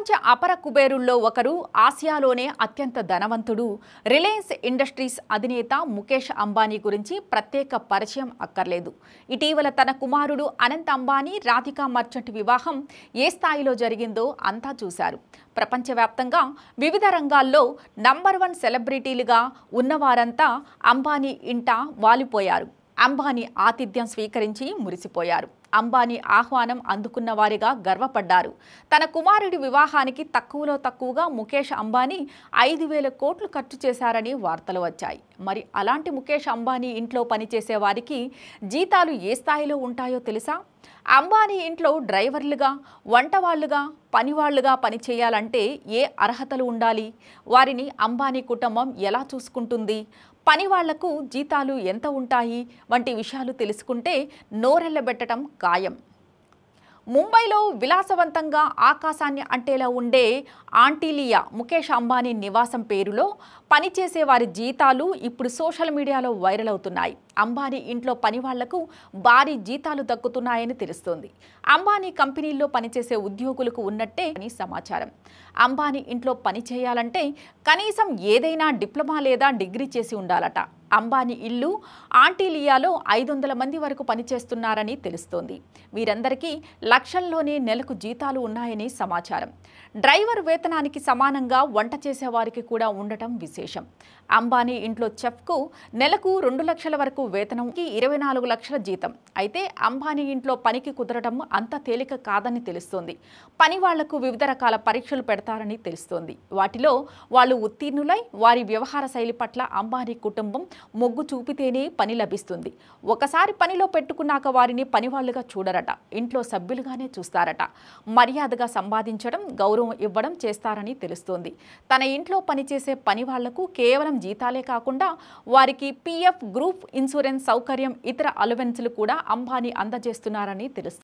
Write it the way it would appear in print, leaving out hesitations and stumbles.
ప్రపంచ అపర కుబేరుల్లో ఒకరు, ఆసియాలోనే అత్యంత ధనవంతుడు, రిలయన్స్ ఇండస్ట్రీస్ అధినేత ముఖేష్ అంబానీ గురించి ప్రత్యేక పరిచయం అక్కర్లేదు. ఇటీవల తన కుమారుడు అనంత్ అంబానీ, రాధికా మర్చెంట్ వివాహం ఏ స్థాయిలో జరిగిందో అంతా చూశారు. ప్రపంచవ్యాప్తంగా వివిధ రంగాల్లో నంబర్ 1 సెలబ్రిటీలుగా ఉన్నవారంతా అంబానీ ఇంట వాలిపోయారు. అంబానీ ఆతిథ్యం స్వీకరించి మురిసిపోయారు. అంబానీ ఆహ్వానం అందుకున్న వారిగా గర్వపడ్డారు. తన కుమారుడి వివాహానికి తక్కువలో తక్కువగా ముఖేష్ అంబానీ 5,000 కోట్లు ఖర్చు చేశారని వార్తలు వచ్చాయి. మరి అలాంటి ముఖేష్ అంబానీ ఇంట్లో పనిచేసే వారికి జీతాలు ఏ స్థాయిలో ఉంటాయో తెలుసా? అంబానీ ఇంట్లో డ్రైవర్లుగా, వంటవాళ్లుగా, పనివాళ్లుగా పనిచేయాలంటే ఏ అర్హతలు ఉండాలి? వారిని అంబానీ కుటుంబం ఎలా చూసుకుంటుంది? పనివాళ్లకు జీతాలు ఎంత ఉంటాయి? వంటి విషయాలు తెలుసుకుంటే నోరెళ్లబెట్టడం ఖాయం. ముంబైలో విలాసవంతంగా ఆకాశాన్ని అంటేలా ఉండే ఆంటీలియా ముఖేష్ అంబానీ నివాసం పేరులో పనిచేసే వారి జీతాలు ఇప్పుడు సోషల్ మీడియాలో వైరల్ అవుతున్నాయి. అంబానీ ఇంట్లో పనివాళ్లకు భారీ జీతాలు దక్కుతున్నాయని తెలుస్తోంది. అంబానీ కంపెనీల్లో పనిచేసే ఉద్యోగులకు ఉన్నట్టే అని సమాచారం. అంబానీ ఇంట్లో పని చేయాలంటే కనీసం ఏదైనా డిప్లొమా లేదా డిగ్రీ చేసి ఉండాలట. అంబానీ ఇల్లు ఆంటీలియాలో 500 మంది వరకు పనిచేస్తున్నారని తెలుస్తోంది. వీరందరికీ లక్షల్లోనే నెలకు జీతాలు ఉన్నాయని సమాచారం. డ్రైవర్ వేతనానికి సమానంగా వంట చేసే వారికి కూడా ఉండటం విశేషం. అంబానీ ఇంట్లో చెఫ్కు నెలకు 2 లక్షల వరకు వేతనంకి 24 లక్షల జీతం. అయితే అంబానీ ఇంట్లో పనికి కుదరడం అంత తేలిక కాదని తెలుస్తోంది. పని వాళ్లకు వివిధ రకాల పరీక్షలు పెడతారని తెలుస్తోంది. వాటిలో వాళ్ళు ఉత్తీర్ణులై వారి వ్యవహార శైలి పట్ల అంబానీ కుటుంబం మొగ్గు చూపితేనే పని లభిస్తుంది. ఒకసారి పనిలో పెట్టుకున్నాక వారిని పనివాళ్లుగా చూడరట, ఇంట్లో సభ్యులుగానే చూస్తారట. మర్యాదగా సంపాదించడం, గౌరవం ఇవ్వడం చేస్తారని తెలుస్తోంది. తన ఇంట్లో పనిచేసే పని వాళ్లకు కేవలం జీతాలే కాకుండా వారికి PF, గ్రూప్ ఇన్సూరెన్స్ సౌకర్యం, ఇతర అలవెన్సులు కూడా అంబానీ అందజేస్తున్నారని తెలుస్తుంది.